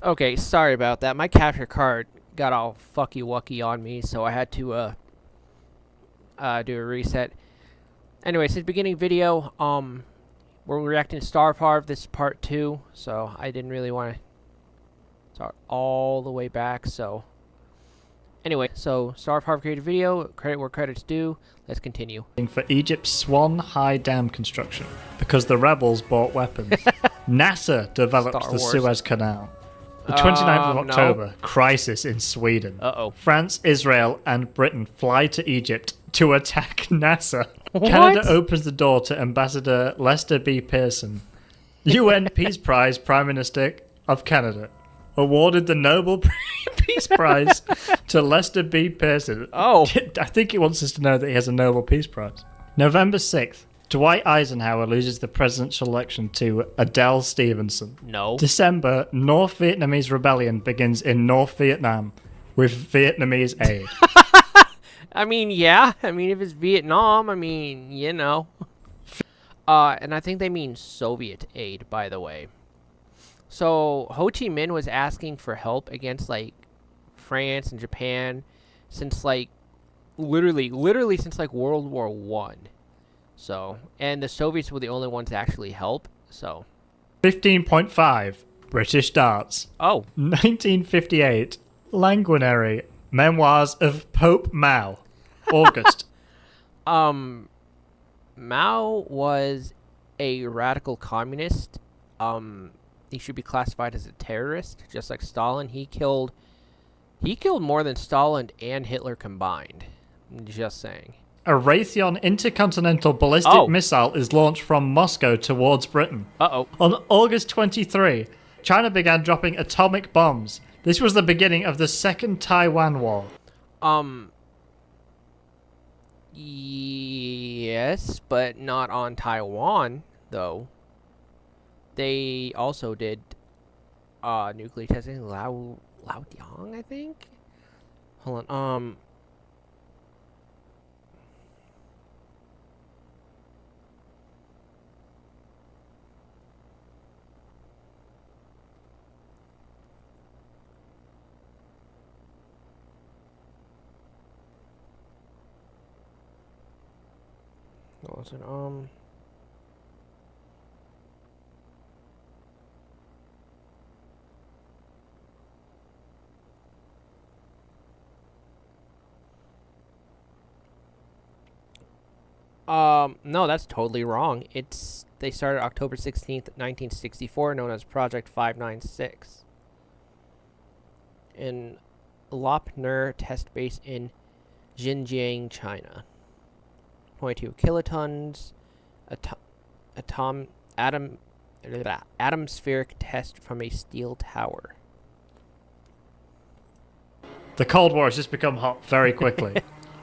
Okay, sorry about that. My capture card got all fucky wucky on me, so I had to do a reset. Anyway, since beginning video, we're reacting to Starvharv. This is part 2, so I didn't really want to start all the way back. So anyway, so Starvharv created video. Credit where credit's due. Let's continue. For Egypt's Swan High Dam construction because the rebels bought weapons. NASA develops Star the Wars. Suez Canal. The 29th of No. October, crisis in Sweden. Uh-oh. France, Israel, and Britain fly to Egypt to attack NASA. What? Canada opens the door to Ambassador Lester B. Pearson. UN Peace Prize Prime Minister of Canada. Awarded the Nobel Peace Prize to Lester B. Pearson. Oh. I think he wants us to know that he has a Nobel Peace Prize. November 6th, Dwight Eisenhower loses the presidential election to Adele Stevenson. No. December, North Vietnamese rebellion begins in North Vietnam with Vietnamese aid. I mean, yeah. I mean, if it's Vietnam, I mean, you know. And I think they mean Soviet aid, by the way. So Ho Chi Minh was asking for help against like France and Japan since like literally since like World War One. So, and the Soviets were the only ones to actually help. So 15.5, British darts. Oh. 1958, Languinary, Memoirs of Pope Mao. August. Mao was a radical communist. He should be classified as a terrorist, just like Stalin. He killed more than Stalin and Hitler combined. Just saying. A Raytheon intercontinental ballistic missile is launched from Moscow towards Britain. Uh-oh. On August 23, China began dropping atomic bombs. This was the beginning of the Second Taiwan War. Yes, but not on Taiwan, though. They also did nuclear testing. Laotiang, I think? Hold on. What was it? No, that's totally wrong. They started October 16th, 1964, known as Project 596. In Lopner test base in Xinjiang, China. 22 kilotons, atmospheric test from a steel tower. The Cold War has just become hot very quickly.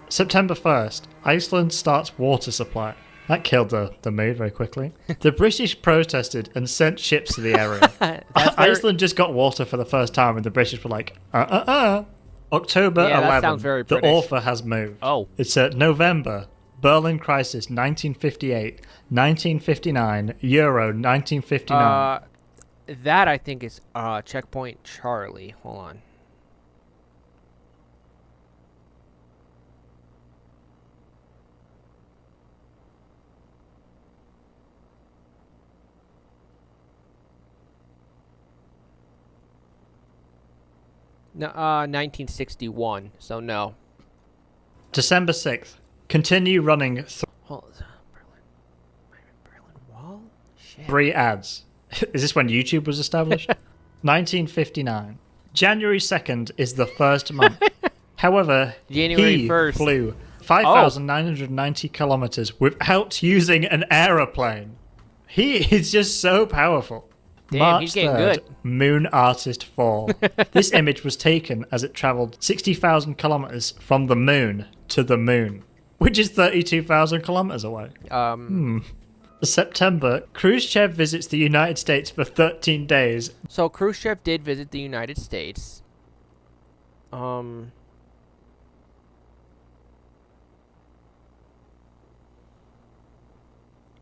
September 1st, Iceland starts water supply. That killed the mood very quickly. The British protested and sent ships to the area. Iceland just got water for the first time and the British were like, October Yeah, that 11th, sounds very the British. author has moved. Oh. It's November, Berlin Crisis 1958, 1959, Euro 1959. That I think is Checkpoint Charlie. Hold on. No, 1961. So no. December 6th, continue running Hold on. Berlin Wall? Shit. 3 ads. Is this when YouTube was established? 1959. January 2nd is the first month. However, January he 1st. flew 5,990 kilometers without using an aeroplane. He is just so powerful. Damn, March he's getting 3rd, good. Moon Artist Fall. This image was taken as it traveled 60,000 kilometers from the moon to the moon, which is 32,000 kilometers away. September, Khrushchev visits the United States for 13 days. So Khrushchev did visit the United States.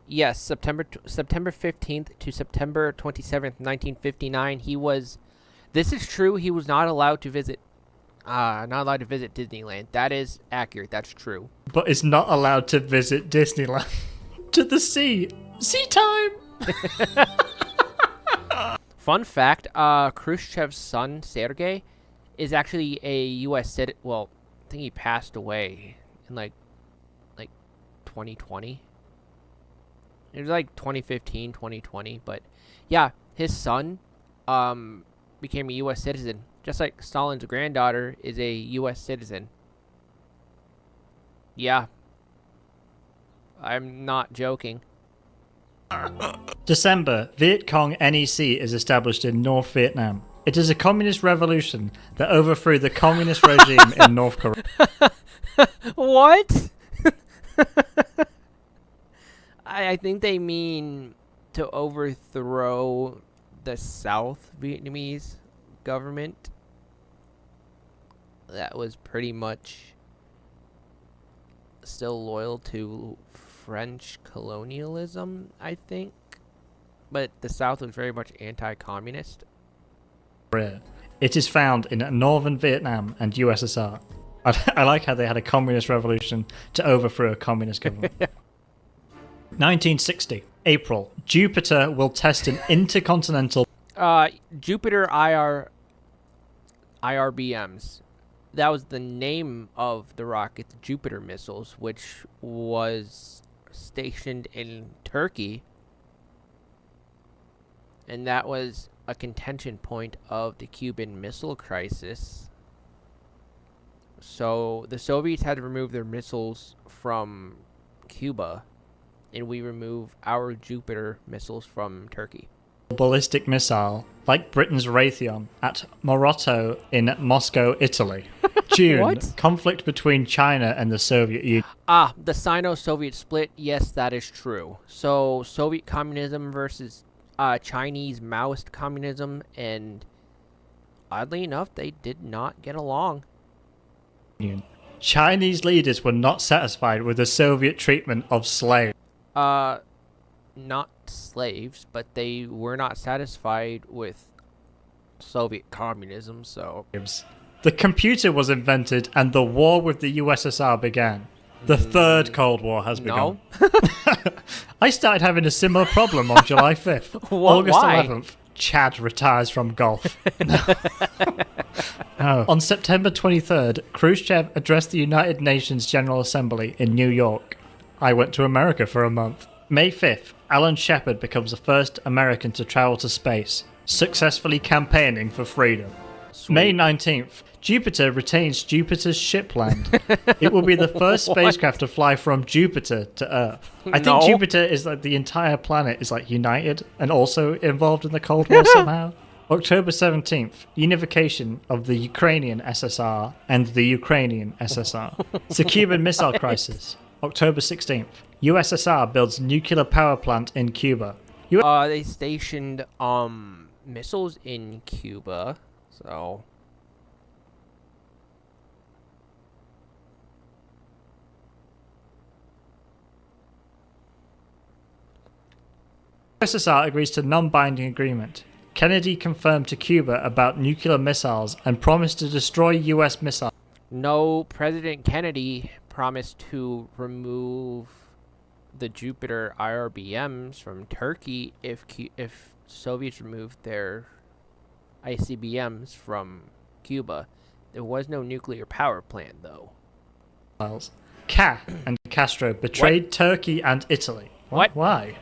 Yes, September 15th to September 27th, 1959. He was This is true. He was not allowed to visit. Not allowed to visit Disneyland. That is accurate. That's true. But is not allowed to visit Disneyland. To the sea. Sea time! Fun fact, Khrushchev's son, Sergei, is actually a U.S. citizen. Well, I think he passed away in, like 2020. It was, like, 2015, 2020. But, yeah, his son, became a U.S. citizen. Just like Stalin's granddaughter is a U.S. citizen. Yeah. I'm not joking. December, Viet Cong NEC is established in North Vietnam. It is a communist revolution that overthrew the communist regime in North Korea. What? I think they mean to overthrow the South Vietnamese government. That was pretty much still loyal to French colonialism, I think. But the South was very much anti-communist. It is found in northern Vietnam and USSR. I like how they had a communist revolution to overthrow a communist government. 1960, April. Jupiter will test an intercontinental... Jupiter IRBMs. That was the name of the rocket, Jupiter missiles, which was stationed in Turkey. And that was a contention point of the Cuban Missile Crisis. So the Soviets had to remove their missiles from Cuba, and we remove our Jupiter missiles from Turkey. Ballistic missile, like Britain's Raytheon, at Morotto in Moscow, Italy. June, What? conflict between China and the Soviet Union. The Sino-Soviet split. Yes, that is true. So Soviet communism versus Chinese Maoist communism, and oddly enough, they did not get along. Chinese leaders were not satisfied with the Soviet treatment of slaves. Not slaves, but they were not satisfied with Soviet communism, so... The computer was invented and the war with the USSR began. The third Cold War has begun. No. I started having a similar problem on July 5th. August Why? 11th, Chad retires from golf. Oh. On September 23rd, Khrushchev addressed the United Nations General Assembly in New York. I went to America for a month. May 5th, Alan Shepard becomes the first American to travel to space, successfully campaigning for freedom. Sweet. May 19th, Jupiter retains Jupiter's shipland. It will be the first spacecraft to fly from Jupiter to Earth. I think No. Jupiter is like the entire planet is like united and also involved in the Cold War somehow. October 17th, unification of the Ukrainian SSR and the Ukrainian SSR. It's the Cuban Missile Crisis. October 16th, USSR builds nuclear power plant in Cuba. They stationed missiles in Cuba, so... USSR agrees to non-binding agreement. Kennedy confirmed to Cuba about nuclear missiles and promised to destroy US missiles. No, President Kennedy promised to remove the Jupiter IRBMs from Turkey if Soviets removed their ICBMs from Cuba. There was no nuclear power plant, though. And Castro betrayed Turkey and Italy. What? Why?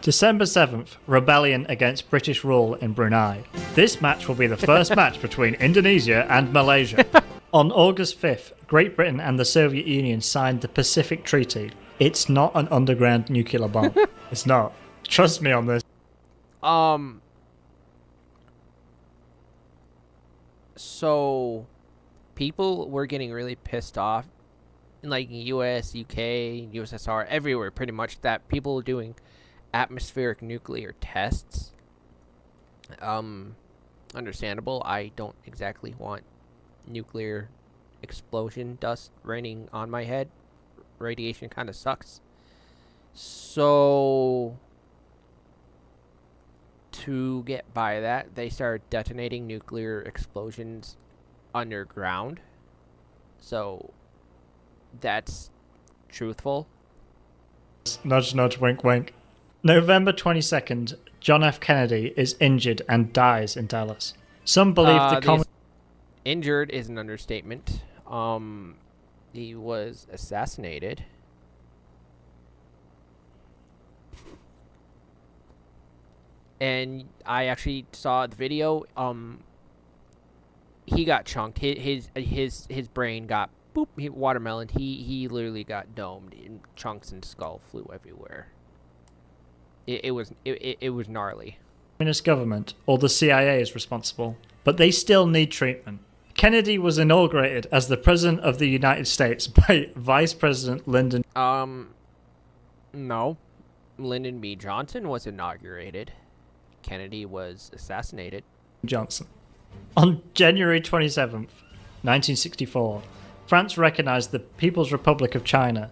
December 7th, rebellion against British rule in Brunei. This match will be the first match between Indonesia and Malaysia. On August 5th, Great Britain and the Soviet Union signed the Pacific Treaty. It's not an underground nuclear bomb. It's not. Trust me on this. So people were getting really pissed off in like US, UK, USSR, everywhere pretty much, that people were doing atmospheric nuclear tests. Understandable. I don't exactly want nuclear explosion dust raining on my head. Radiation kind of sucks. So to get by that, they started detonating nuclear explosions underground. So that's truthful. Nudge, nudge, wink, wink. November 22nd, John F. Kennedy is injured and dies in Dallas. Some believe injured is an understatement. He was assassinated. And I actually saw the video. He got chunked. His brain got boop. Watermelon. He literally got domed. And chunks and skull flew everywhere. It was gnarly. Communist government or the CIA is responsible, but they still need treatment. Kennedy was inaugurated as the President of the United States by Vice President Lyndon. No. Lyndon B. Johnson was inaugurated. Kennedy was assassinated. Johnson. On January 27th, 1964, France recognized the People's Republic of China.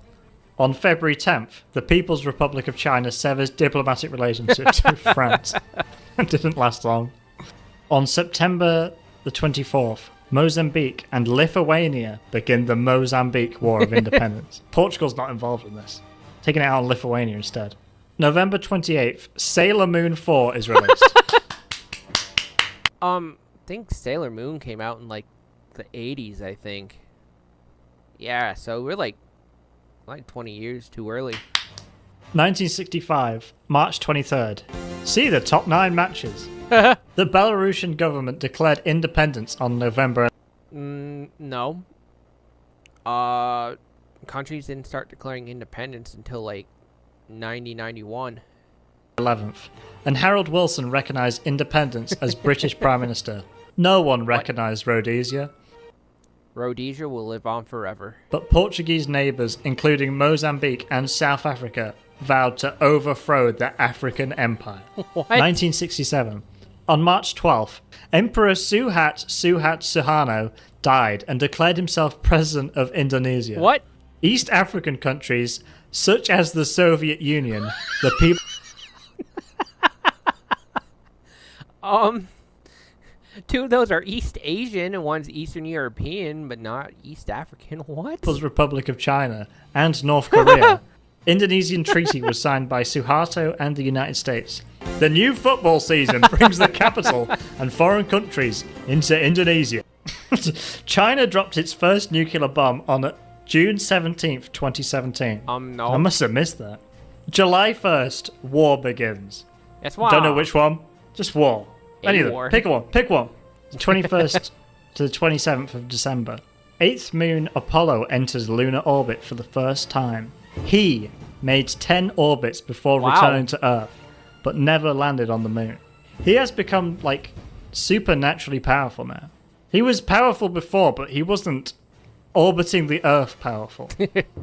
On February 10th, the People's Republic of China severs diplomatic relationships with France. It didn't last long. On September the 24th, Mozambique and Lithuania begin the Mozambique War of Independence. Portugal's not involved in this. Taking it out on Lithuania instead. November 28th, Sailor Moon 4 is released. I think Sailor Moon came out in like the 80s, I think. Yeah, so we're like 20 years too early. 1965, March 23rd. See the top 9 matches. The Belarusian government declared independence on November. No. Countries didn't start declaring independence until like 91. 11th. And Harold Wilson recognized independence as British Prime Minister. No one recognized Rhodesia. Rhodesia will live on forever. But Portuguese neighbours, including Mozambique and South Africa, vowed to overthrow the African Empire. What? 1967. On March 12th, Emperor Suhat Suharto died and declared himself President of Indonesia. What? East African countries, such as the Soviet Union, the people... Two of those are East Asian and one's Eastern European, but not East African. What? People's Republic of China and North Korea. Indonesian treaty was signed by Suharto and the United States. The new football season brings the capital and foreign countries into Indonesia. China dropped its first nuclear bomb on June 17th, 2017. No. I must have missed that. July 1st, war begins. That's why. Don't know which one. Just war. Any of them. war. Pick one. Pick one. The 21st to the 27th of December. 8th moon Apollo enters lunar orbit for the first time. He made 10 orbits before returning to Earth, but never landed on the moon. He has become, like, supernaturally powerful now. He was powerful before, but he wasn't orbiting the Earth powerful.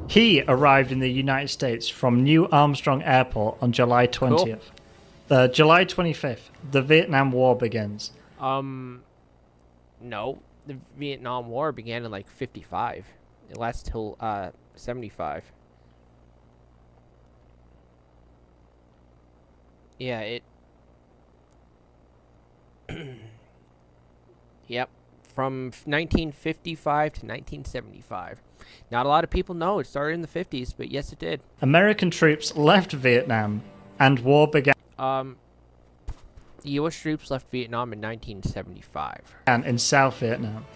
He arrived in the United States from New Armstrong Airport on July 20th. Cool. July 25th, the Vietnam War begins. No. The Vietnam War began in, like, 55. It lasts till, 75. Yeah, it... Yep. From 1955 to 1975. Not a lot of people know it started in the 50s, but yes, it did. American troops left Vietnam, and war began. The U.S. troops left Vietnam in 1975. And in South Vietnam.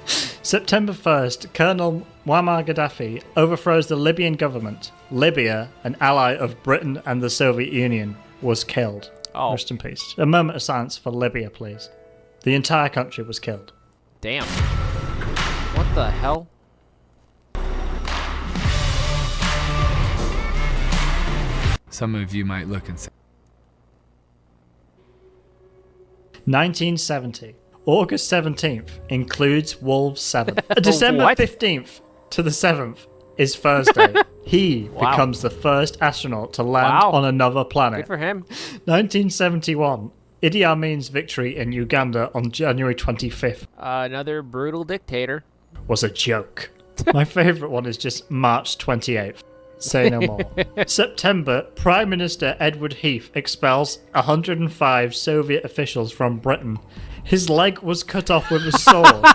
September 1st, Colonel Muammar Gaddafi overthrows the Libyan government. Libya, an ally of Britain and the Soviet Union, was killed. Oh. Rest in peace. A moment of silence for Libya, please. The entire country was killed. Damn. What the hell? Some of you might look and say, 1970. August 17th includes Wolves 7. December What? 15th to the 7th is Thursday. He Wow. becomes the first astronaut to land Wow. on another planet. Good for him. 1971. Idi Amin's victory in Uganda on January 25th Another brutal dictator. was a joke. My favourite one is just March 28th. Say no more. September, Prime Minister Edward Heath expels 105 Soviet officials from Britain. His leg was cut off with a sword.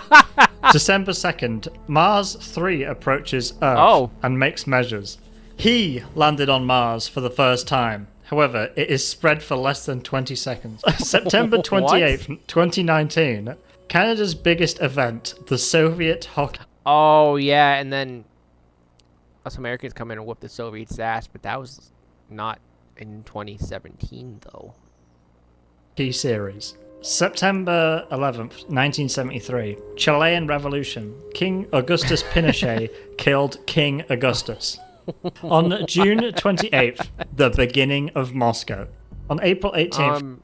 December 2nd, Mars 3 approaches Earth and makes measures. He landed on Mars for the first time. However, it is spread for less than 20 seconds. September 28th, 2019, Canada's biggest event, the Soviet hockey. Oh, yeah, and then us Americans come in and whoop the Soviets' ass, but that was not in 2017, though. Series. September 11th, 1973, Chilean Revolution. King Augustus Pinochet killed King Augustus. On June 28th, the beginning of Moscow. On April 18th...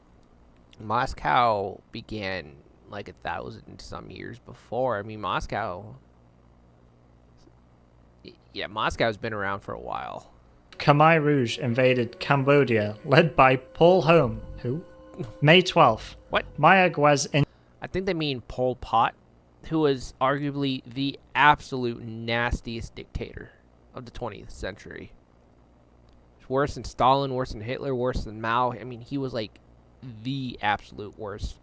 Moscow began like 1,000 some years before. I mean, Moscow... Yeah, Moscow's been around for a while. Khmer Rouge invaded Cambodia, led by Paul Home. Who? May 12th. What? Mayaguez in... I think they mean Pol Pot, who was arguably the absolute nastiest dictator of the 20th century. Worse than Stalin, worse than Hitler, worse than Mao. I mean, he was like the absolute worst.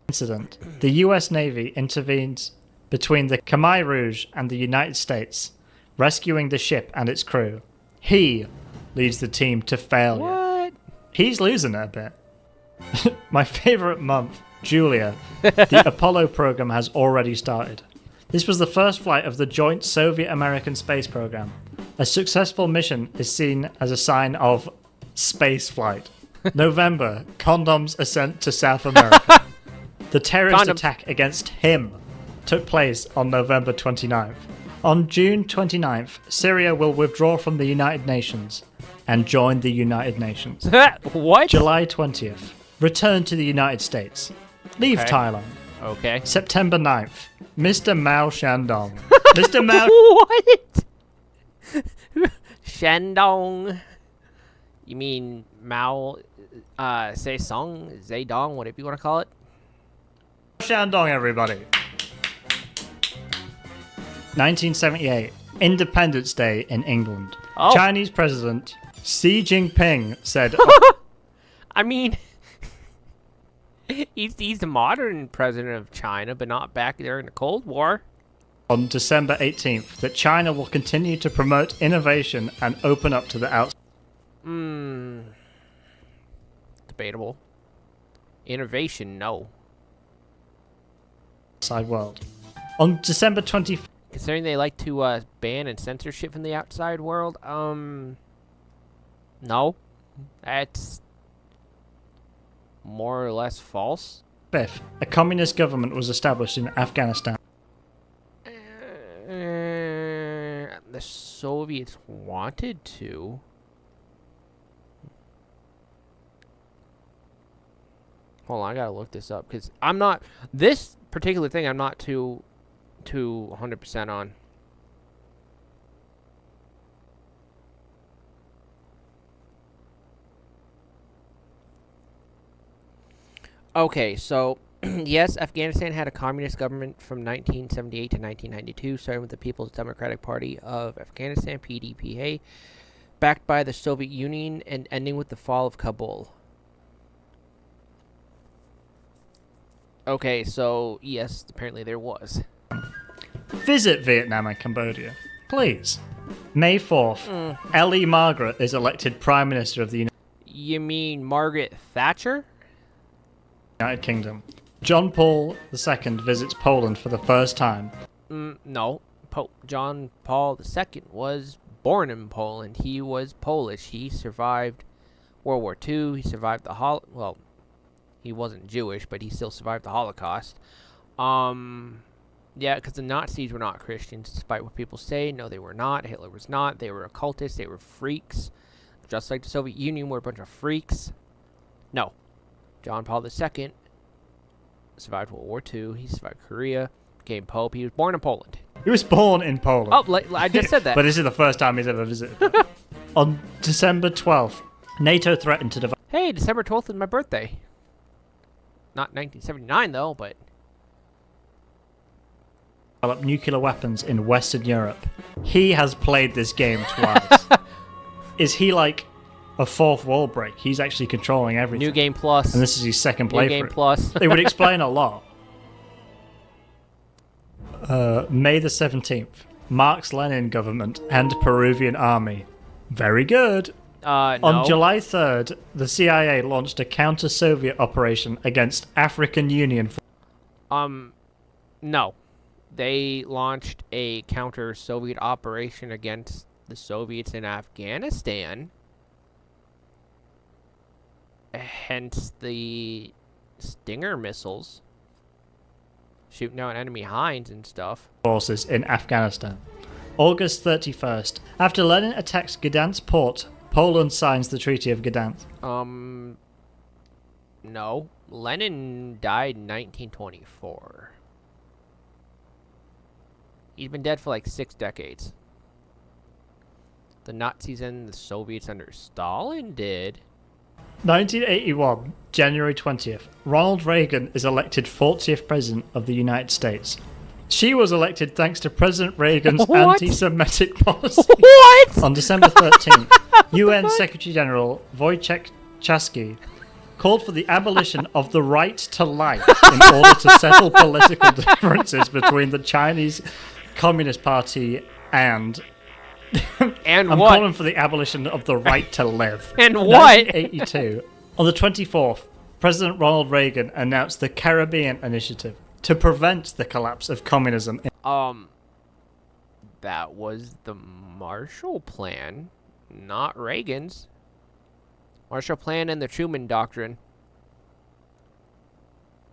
Incident. The U.S. Navy intervenes between the Khmer Rouge and the United States, rescuing the ship and its crew. He leads the team to failure. What? He's losing it a bit. My favorite month, Julia. The Apollo program has already started. This was the first flight of the joint Soviet-American space program. A successful mission is seen as a sign of space flight. November, condoms are sent to South America. The terrorist attack against him took place on November 29th. On June 29th, Syria will withdraw from the United Nations and join the United Nations. What? July 20th, return to the United States. Leave Thailand. Okay. September 9th, Mr. Mao Shandong. Mr. Mao... What? Shandong. You mean Mao Zedong, Zedong, whatever you want to call it? Shandong, everybody. 1978, Independence Day in England. Oh. Chinese President Xi Jinping said... I mean, he's the modern president of China, but not back there in the Cold War. On December 18th, that China will continue to promote innovation and open up to the outside. Debatable. Innovation, no. World. On December 25th... Considering they like to ban and censor shit from the outside world, no. That's more or less false. 5th, a communist government was established in Afghanistan. The Soviets wanted to. Hold on, I gotta look this up, because I'm not... This particular thing I'm not too 100% on. Okay, so yes, Afghanistan had a communist government from 1978 to 1992, starting with the People's Democratic Party of Afghanistan, PDPA, backed by the Soviet Union, and ending with the fall of Kabul. Okay, so yes, apparently there was. Visit Vietnam and Cambodia, please. May 4th, Ellie Margaret is elected Prime Minister of the You mean Margaret Thatcher? United Kingdom. John Paul II visits Poland for the first time. No. Pope John Paul II was born in Poland. He was Polish. He survived World War II. He survived the well, he wasn't Jewish, but he still survived the Holocaust. Yeah, because the Nazis were not Christians, despite what people say. No, they were not. Hitler was not. They were occultists. They were freaks. Just like the Soviet Union were a bunch of freaks. No. John Paul II survived World War II. He survived Korea. Became Pope. He was born in Poland. He was born in Poland. Oh, I just said that. But this is the first time he's ever visited. On December 12th, NATO threatened to divide... Hey, December 12th is my birthday. Not 1979, though, but... develop nuclear weapons in Western Europe. He has played this game twice. Is he like a fourth wall break? He's actually controlling everything. New Game Plus. And this is his second New playthrough. Game Plus. It would explain a lot. May the 17th. Marx Lenin government and Peruvian army. Very good. No. On July 3rd, the CIA launched a counter-Soviet operation against African Union. No. They launched a counter-Soviet operation against the Soviets in Afghanistan. Hence the Stinger missiles. Shooting down enemy hinds and stuff. Forces in Afghanistan. August 31st. After Lenin attacks Gdansk port, Poland signs the Treaty of Gdansk. No. Lenin died in 1924. He's been dead for like 6 decades. The Nazis and the Soviets under Stalin did. 1981, January 20th. Ronald Reagan is elected 40th President of the United States. She was elected thanks to President Reagan's What? anti-Semitic policy. What? On December 13th, UN Secretary General Wojciech Chasky called for the abolition of the right to life in order to settle political differences between the Chinese Communist Party and... And I'm what? calling for the abolition of the right to live. And what? 1982. On the 24th, President Ronald Reagan announced the Caribbean Initiative to prevent the collapse of communism. That was the Marshall Plan, not Reagan's. Marshall Plan and the Truman Doctrine.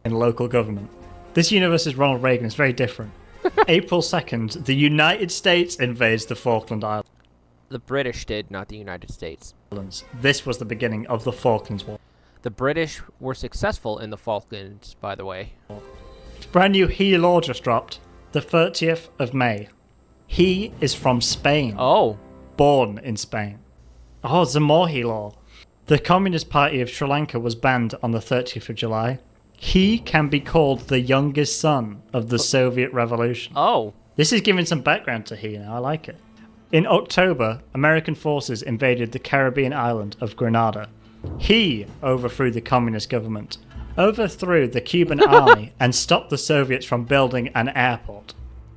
In local government. This universe is Ronald Reagan. It's very different. April 2nd, the United States invades the Falkland Islands. The British did, not the United States. This was the beginning of the Falklands War. The British were successful in the Falklands, by the way. Brand new He law just dropped. The 30th of May. He is from Spain. Oh. Born in Spain. Oh, the more He law. The Communist Party of Sri Lanka was banned on the 30th of July. He can be called the youngest son of the Soviet Revolution. Oh. This is giving some background to He now. I like it. In October, American forces invaded the Caribbean island of Grenada. He overthrew the communist government, overthrew the Cuban army, and stopped the Soviets from building an airport.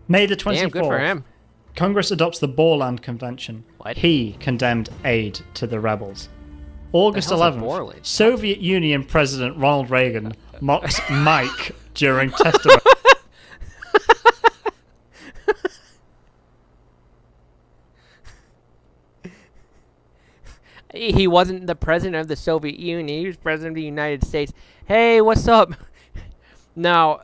May the 24th. Damn, good for him. Congress adopts the Boerland Convention. What? He condemned aid to the rebels. August The hell's a 11th, Boerland? Soviet Union President Ronald Reagan mocks Mike during testimony. He wasn't the president of the Soviet Union. He was president of the United States. Hey, what's up? Now,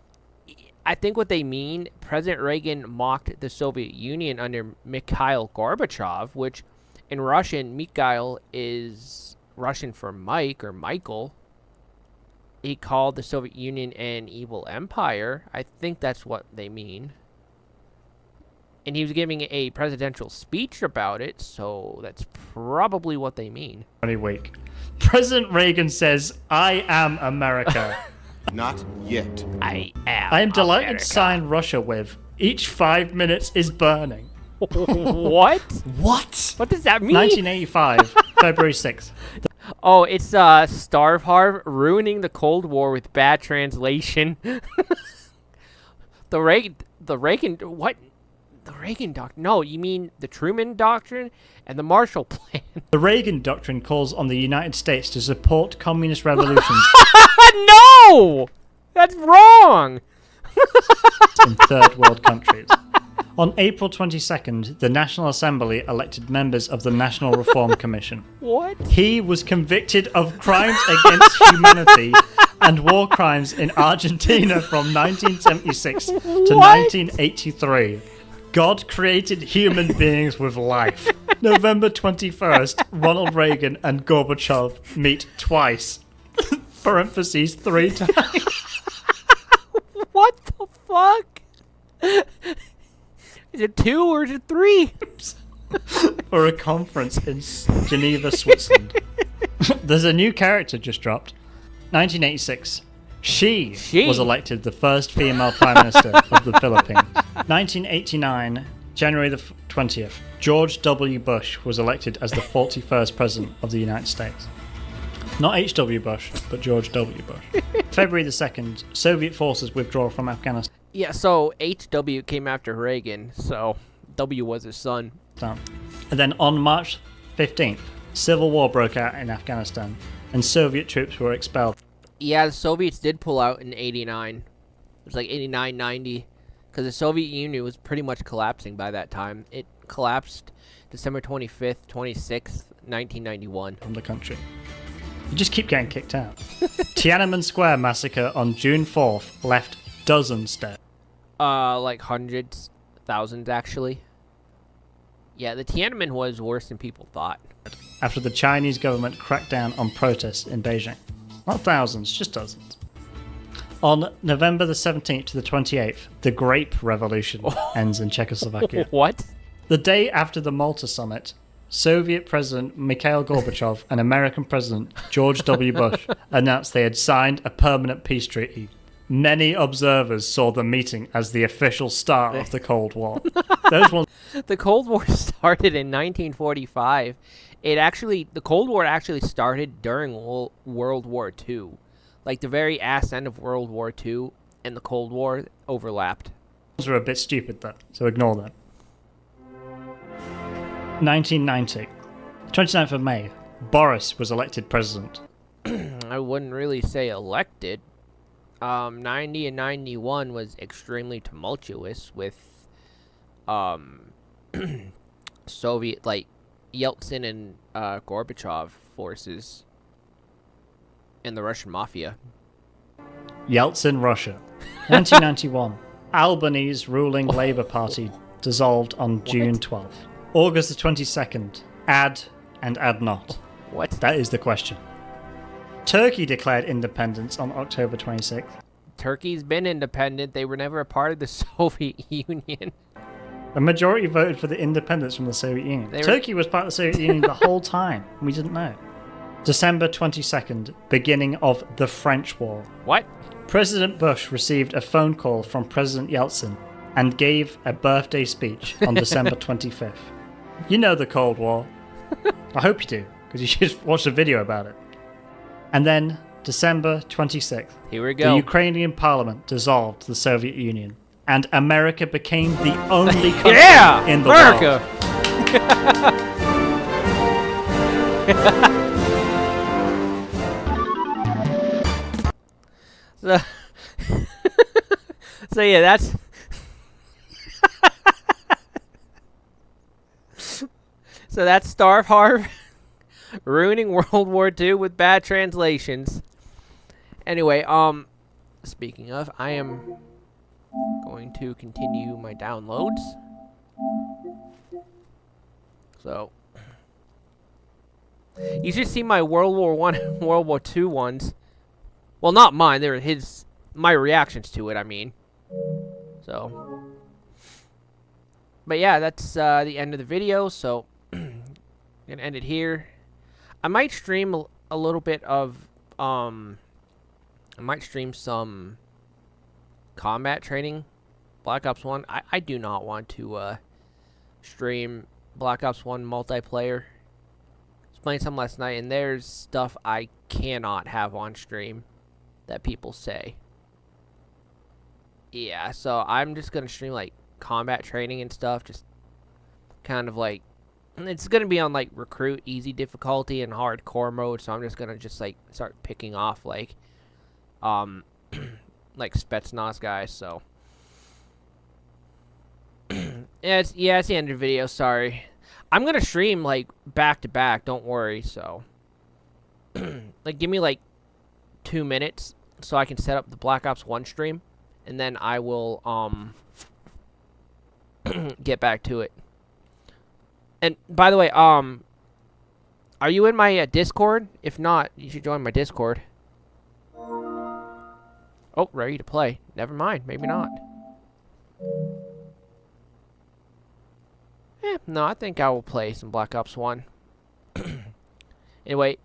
I think what they mean, President Reagan mocked the Soviet Union under Mikhail Gorbachev, which in Russian, Mikhail is Russian for Mike or Michael. He called the Soviet Union an evil empire. I think that's what they mean. And he was giving a presidential speech about it, so that's probably what they mean. Week. President Reagan says, "I am America." Not yet. I am. I am delighted America. to sign Russia with. Each 5 minutes is burning. What? What? What does that mean? 1985, February 6th. Oh, it's Starvharv ruining the Cold War with bad translation. The Reagan, what? The Reagan Doctrine? No, you mean the Truman Doctrine and the Marshall Plan. The Reagan Doctrine calls on the United States to support communist revolutions No! That's wrong! in third world countries. On April 22nd, the National Assembly elected members of the National Reform Commission. What? He was convicted of crimes against humanity and war crimes in Argentina from 1976 to 1983. God created human beings with life. November 21st, Ronald Reagan and Gorbachev meet twice. Parentheses, 3 times. What the fuck? Is it 2 or is it 3? For a conference in Geneva, Switzerland. There's a new character just dropped. 1986. She She? was elected the first female Prime Minister of the Philippines. 1989, January the 20th, George W. Bush was elected as the 41st President of the United States. Not H.W. Bush, but George W. Bush. February the 2nd, Soviet forces withdraw from Afghanistan. Yeah, so H.W. came after Reagan, so W was his son. And then on March 15th, civil war broke out in Afghanistan, and Soviet troops were expelled. Yeah, the Soviets did pull out in 89. It was like 89, 90. Because the Soviet Union was pretty much collapsing by that time. It collapsed December 25th, 26th, 1991. From the country. You just keep getting kicked out. Tiananmen Square massacre on June 4th left dozens dead. Like hundreds, thousands actually. Yeah, the Tiananmen was worse than people thought. After the Chinese government cracked down on protests in Beijing. Not thousands, just dozens. On November the 17th to the 28th, the Grape Revolution ends in Czechoslovakia. What? The day after the Malta summit, Soviet President Mikhail Gorbachev and American President George W. Bush announced they had signed a permanent peace treaty. Many observers saw the meeting as the official start of the Cold War. Those ones. The Cold War started in 1945. The Cold War actually started during World War II. Like the very ass end of World War II and the Cold War overlapped. Those were a bit stupid though, so ignore them. 1990, 29th of May, Boris was elected president. I wouldn't really say elected. 90 and 91 was extremely tumultuous with Soviet, like Yeltsin and Gorbachev forces and the Russian mafia. Yeltsin, Russia. 1991, Albany's ruling Labour Party dissolved on June 12th. August the 22nd, add and add not. What? That is the question. Turkey declared independence on October 26th. Turkey's been independent. They were never a part of the Soviet Union. A majority voted for the independence from the Soviet Union. Turkey was part of the Soviet Union the whole time. We didn't know. December 22nd, beginning of the French War. What? President Bush received a phone call from President Yeltsin and gave a birthday speech on December 25th. You know the Cold War. I hope you do, because you should watch a video about it. And then, December 26th, here we go. The Ukrainian parliament dissolved the Soviet Union, and America became the only country in the America! world. So yeah, that's... So that's Starvharv ruining World War II with bad translations. Anyway, speaking of, I am going to continue my downloads. So you should see my World War I and World War II ones. Well, not mine, they're my reactions to it, I mean. So but yeah, that's the end of the video, so I'm gonna end it here. I might stream a little bit of I might stream some combat training Black Ops 1. I do not want to stream Black Ops 1 multiplayer. I was playing some last night and there's stuff I cannot have on stream that people say. Yeah, so I'm just gonna stream like combat training and stuff, just kind of like, it's gonna be on like recruit easy difficulty and hardcore mode, so I'm just gonna like start picking off like like Spetsnaz guys. So yeah, it's the end of the video. Sorry, I'm gonna stream like back to back, don't worry. So like give me like 2 minutes so I can set up the Black Ops 1 stream, and then I will get back to it. And by the way, are you in my Discord? If not, you should join my Discord. Oh, ready to play. Never mind, maybe not. No, I think I will play some Black Ops 1. Anyway,